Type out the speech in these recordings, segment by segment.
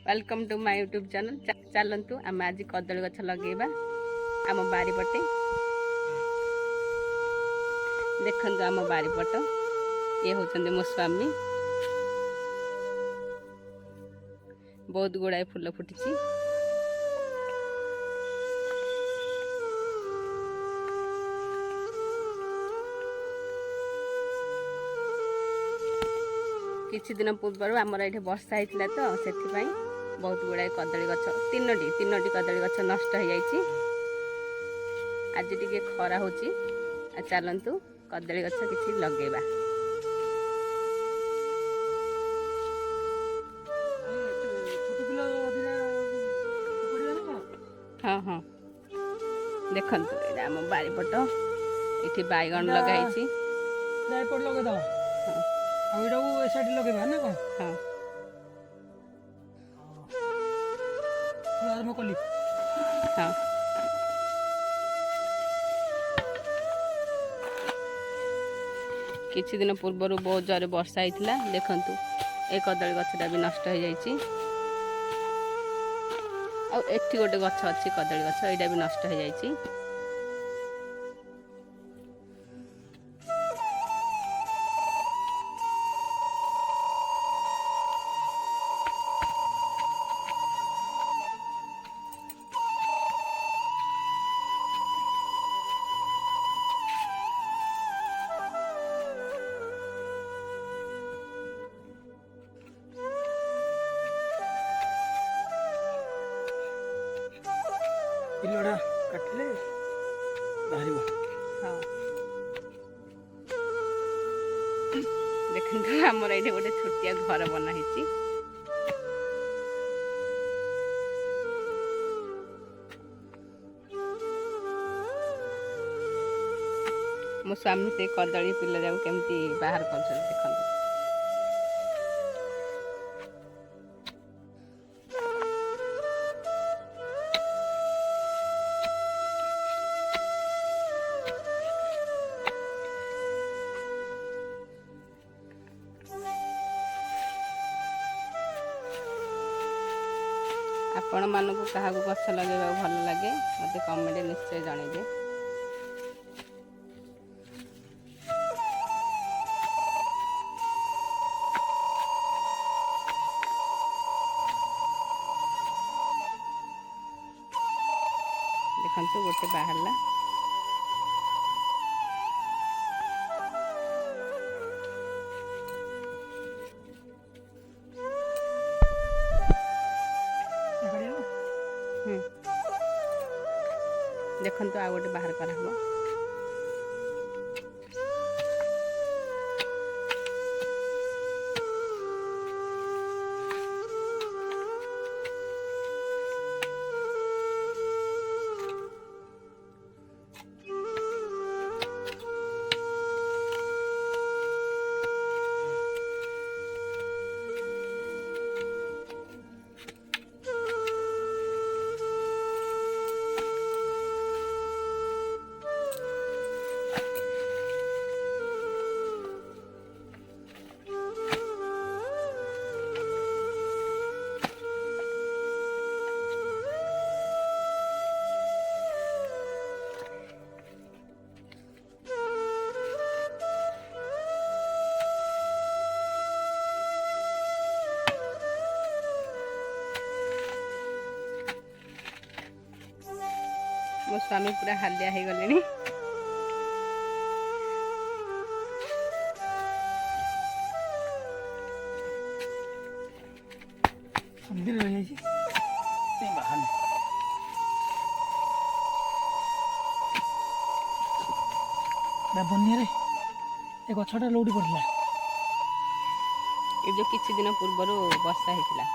Welcome to my YouTube channel. चलतु आम आज कदली गछ लगेगा आम बारीपटे। देखु आम बारीपट ये होचंदे मो स्वामी। बहुत गुड़ाए फूल फुटी। किछि दिन पूर्व आमर ये वर्षा होता तो से बहुत गुड़ाए कदली गछ तीनोटी कदली गछ नष्ट हो जाइए। आज टिके खरा होची। चलतु कदली गछ किछि लगेबा। हाँ हाँ देखंतु एटा हम बारीपट इठी बैगन लगाई लगे दवा आ एटा ए साइड लगेबा ना कोन। हाँ आरंभ कली। हाँ किछि दिन पूर्व बहुत जोर वर्षा होता। देखंतु ए कदली गछटा भी नष्ट हो जाइए। आ एठी गोटे गछ अच्छी कदली गछ एटा भी नष्ट हो जाइए। पिलड़ा काटले बाहरिबो। हाँ देखंतु हमर एठी गोटे छोटिया घर बना हिची। मो स्वामी से कदली पिला जाऊ केमती बाहर कर देखंतु। आपण मानक क्या गछ लगे भल लगे मत कमेंट निश्चय जनइबे। देखंतु गोटे बाहरला। देखंतु आ गोटे बाहर करा हबो। मो स्वामी पूरा हालिया हो गले। मंदिर रह जाई छी ते बाहर बा बनिया रे ए गछटा लौटी पड़ला। ये जो किछि दिन पूर्व वर्षा होता।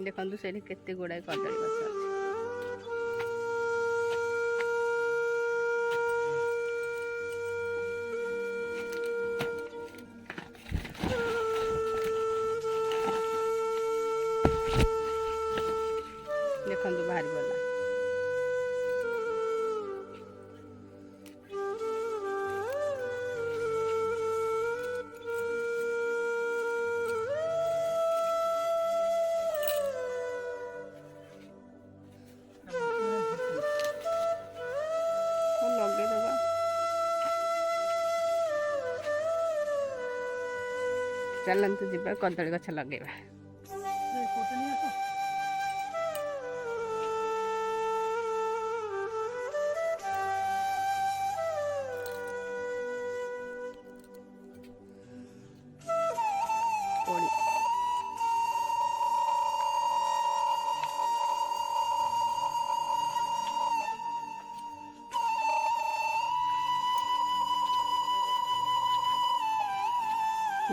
देखंतु से केते गुड़ाए कदली गछ अछि। ଦେଖନ୍ତୁ ବାହାରି ଗଲା। ଲଗେଇଦବା। ଚାଲନ୍ତୁ ଯିବା କଦଳୀ ଗଛ ଲଗେଇବା। କୋଳି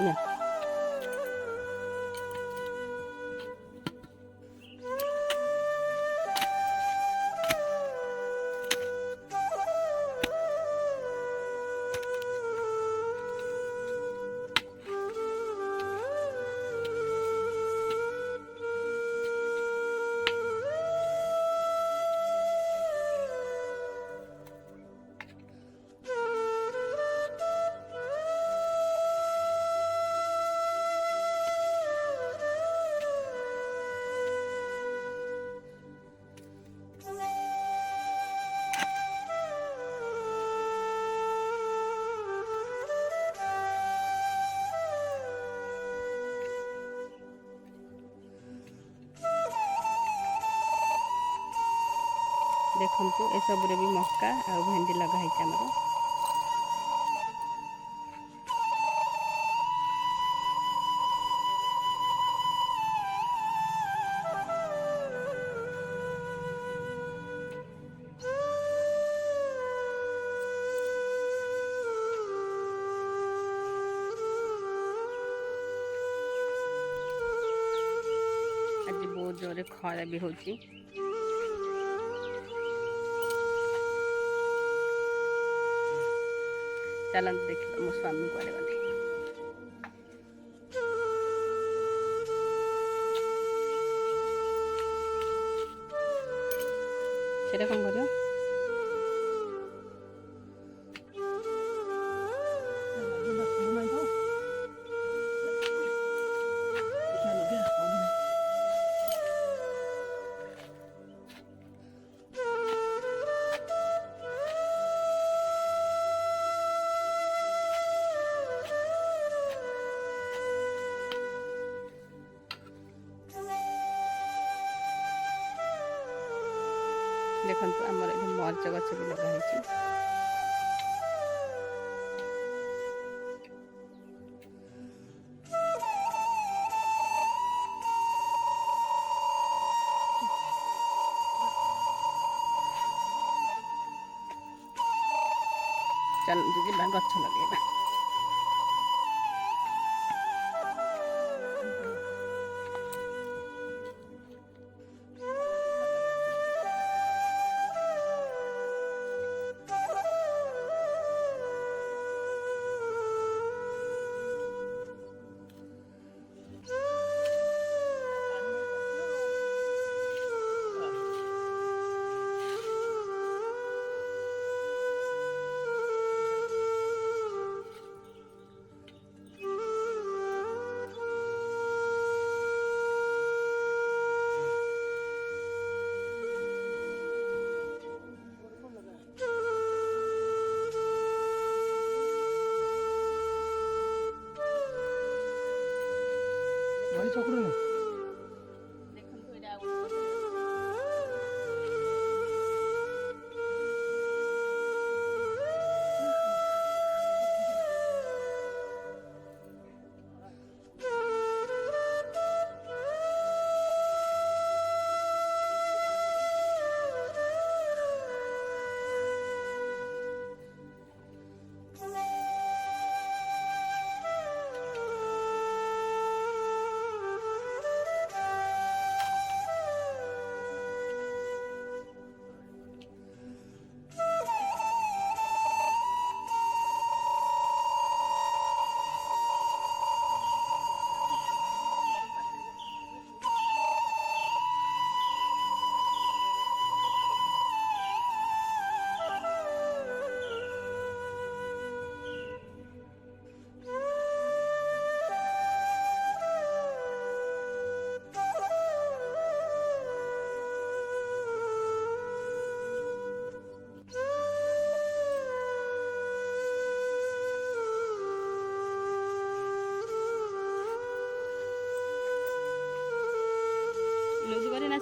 ନା ଦେଖନ୍ତୁ ଏସବୁରେ ବି ମକା ଆଉ ଭେଣ୍ଡି ଲଗା ହେଇଛି ଆମର। ଆଜି ବହୁତ ଜୋରରେ ଖରା ବି ହଉଛି। ଚାଲନ୍ତୁ ଦେଖିବା ମୋ ସ୍ୱାମୀ କୁଆଡ଼େ ଗଲେ। ସେଟା କ'ଣ କରିବ? ଦେଖନ୍ତୁ ଆମର ଏଠି ମରିଚ ଗଛ ବି ଲଗା ହେଇଛି। ଚାଲନ୍ତୁ ଯିବା ଗଛ ଲଗେଇବା।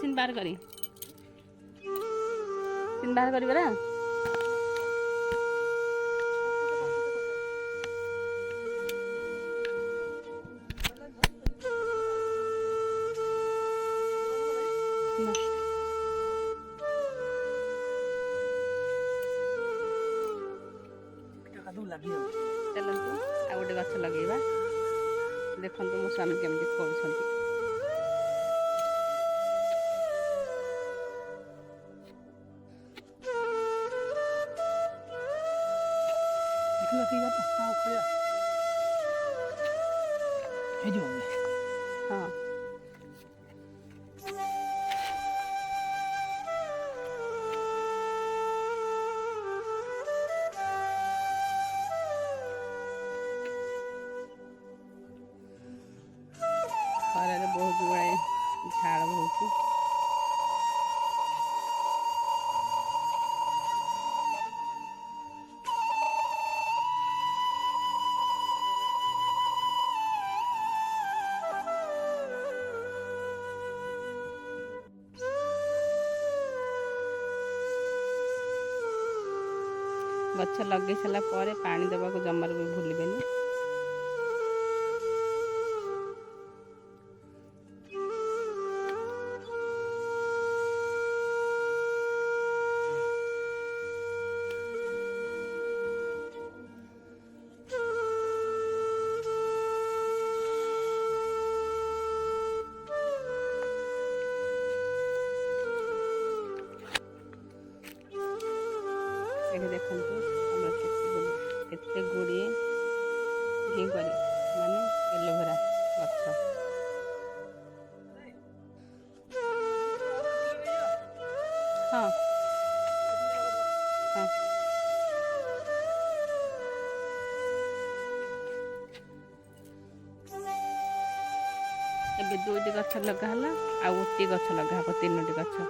ସିନ୍ ବାହାର କରି ସିନ୍ ବାହାର କରି ପରା ଚାଲନ୍ତୁ ଆଉ ଗୋଟେ ଗଛ ଲଗେଇବା। ଦେଖନ୍ତୁ ମୋ ସ୍ୱାମୀ କେମିତି କରୁଛନ୍ତି। ହଁ ଖରାରେ ବହୁତ ଗୁଡ଼ାଏ ଝାଳ ବହୁଛି। ଗଛ ଲଗେଇ ସାରିଲା ପରେ ପାଣି ଦେବାକୁ ଜମାରୁ ବି ଭୁଲିବେନି। ଏଠି ଦେଖନ୍ତୁ ଆମର କେତେ ଗୁଡ଼ିଏ ଘିକୁଆଁରୀ ମାନେ ଏଲୋଭେରା ଗଛ। ହଁ ହଁ ଏବେ 2ଟି ଗଛ ଲଗା ହେଲା ଆଉ ଗୋଟିଏ ଗଛ ଲଗା ହେବ 3ଟି ଗଛ।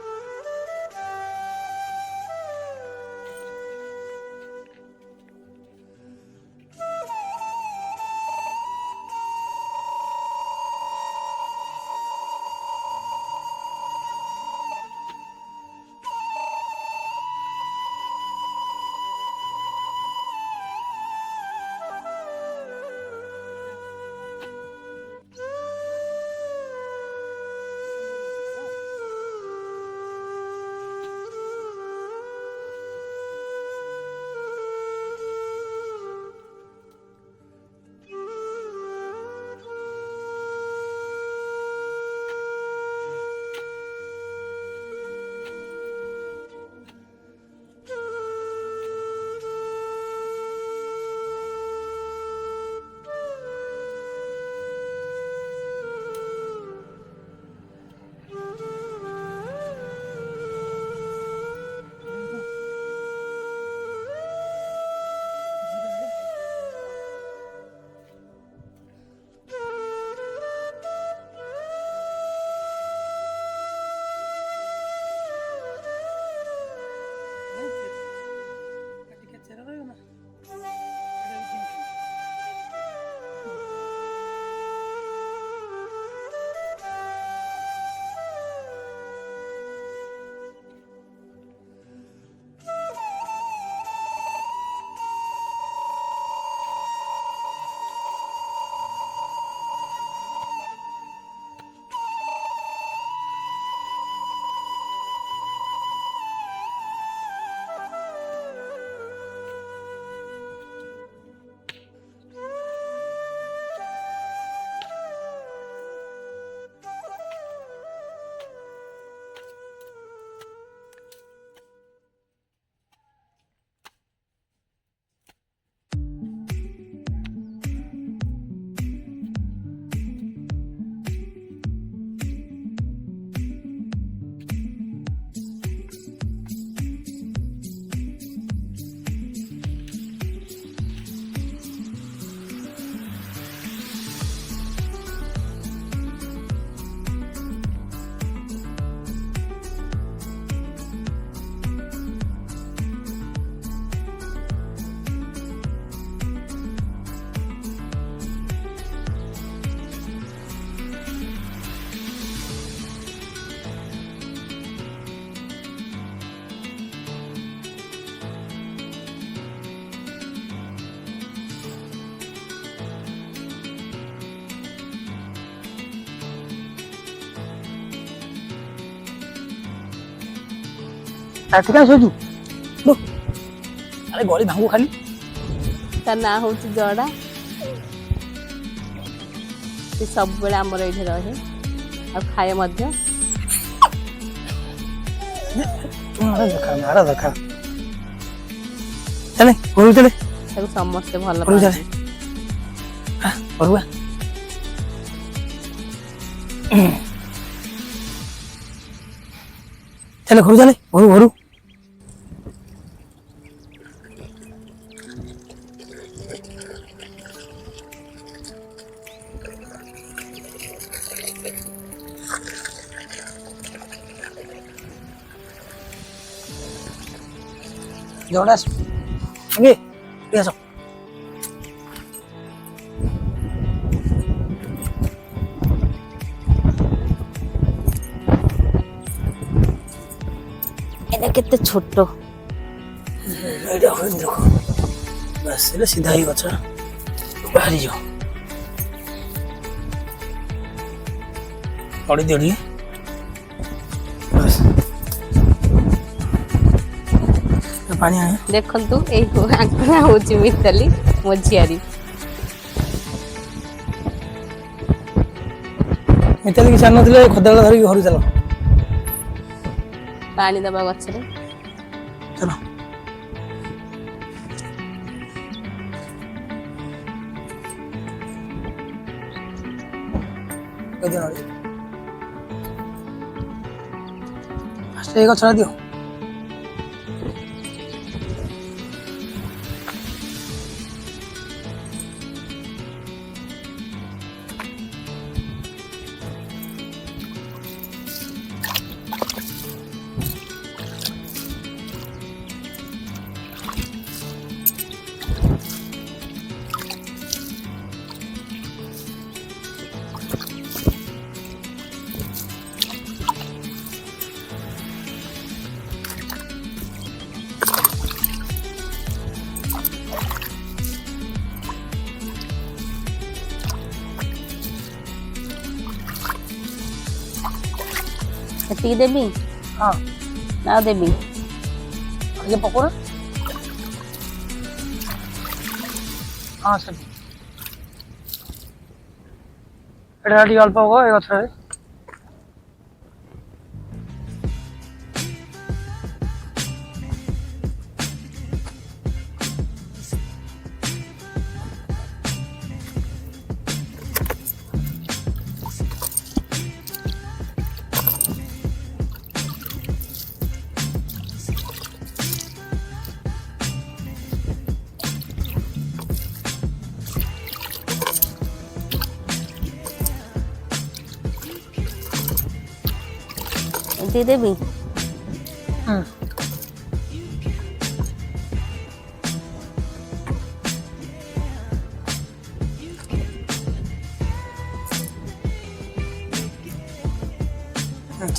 ରାତି କାହିଁ ଶୋଇଛୁ ଆରେ ଗଳି ଭାଙ୍ଗୁ ଖାଲି ତା ନାଁ ହେଉଛି ଜଡ଼ା। ସେ ସବୁବେଳେ ଆମର ଏଇଠି ରହେ ଆଉ ଖାଏ ମଧ୍ୟ। ମାର ଦେଖା ଚାଲେ ଘରକୁ ଚାଲେ। ତାକୁ ସମସ୍ତେ ଭଲ ଘରକୁ ଚାଲେ ପାଆନ୍ତି। ଘରକୁ ଆ। ଚାଲେ ଘରୁ ଚାଲେ ଘରୁ ଜଣା ଆସ ଆସ। এটা କେତେ ଛୋଟ। ଏଇଟା ହଇନି ଦେଖ ଆସିଲେ ସିଧା ହେଇ ଗଛ ବାହାରିଯିବ। ପଡ଼ି ଦିଅ ଟିକେ ପାଣି ଆଣେ। ଦେଖନ୍ତୁ ଏଇ ଆଙ୍କର ହେଉଛି ମିତାଲି ମୋ ଝିଆରୀ। ମିତାଲି କିଛି ଆଣିନଥିଲେ ଖଦାଳ ଧରିକି ଘରୁ ଚାଲ। ପାଣି ଦେବା ଗଛରେ। ଚାଲ ଏଇ ଗଛଟା ଦିଅ। ଏତିକି ଦେବି? ହଁ ନା ଦେବି? ଟିକେ ପକଉନା। ହଁ ସେଠି ଏଇଟା ଟିକେ ଅଳ୍ପ ପକ ଏ ଗଛରେ। ଏତିକି ଦେବି?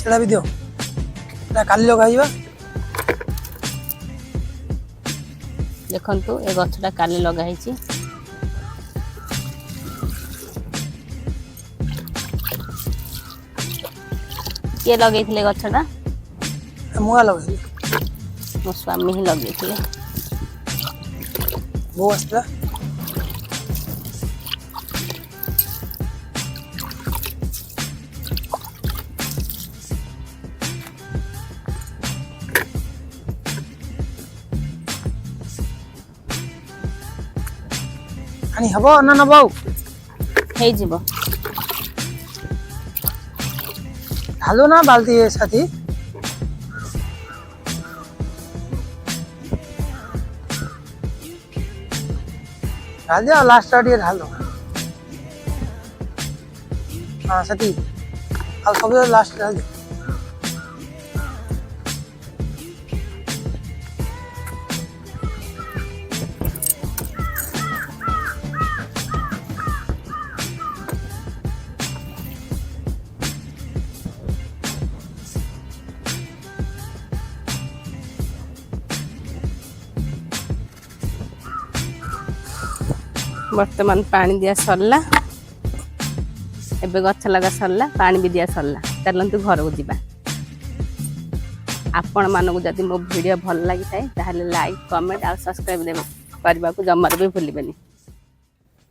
ଛେଡ଼ା ବି ଦିଅ କାଲି ଲଗାଇବା। ଦେଖନ୍ତୁ ଏ ଗଛଟା କାଲି ଲଗା ହେଇଛି। କିଏ ଲଗେଇଥିଲେ ଗଛଟା? ମୁଁ ଲଗେଇଥିଲି। ମୋ ସ୍ୱାମୀ ହିଁ ଲଗେଇଥିଲେ। ବୋଉ ଆସିଥିଲା। ପାଣି ହବ ନା ନବ? ଆଉ ହେଇଯିବ। ঢালো না বালতি এর সাথে। ঢাল দিও লাস্ট দিয়ে ঢালো। হ্যাঁ সাথে আর সব লাস্ট ঢাল দিও। ବର୍ତ୍ତମାନ ପାଣି ଦିଆ ସରିଲା। ଏବେ ଗଛ ଲଗା ସରିଲା, ପାଣି ବି ଦିଆ ସରିଲା। ଚାଲନ୍ତୁ ଘରକୁ ଯିବା। ଆପଣମାନଙ୍କୁ ଯଦି ମୋ ଭିଡ଼ିଓ ଭଲ ଲାଗିଥାଏ ତାହେଲେ ଲାଇକ୍ କମେଣ୍ଟ ଆଉ ସବସ୍କ୍ରାଇବ୍ କରିବାକୁ ଜମାରୁ ବି ଭୁଲିବେନି।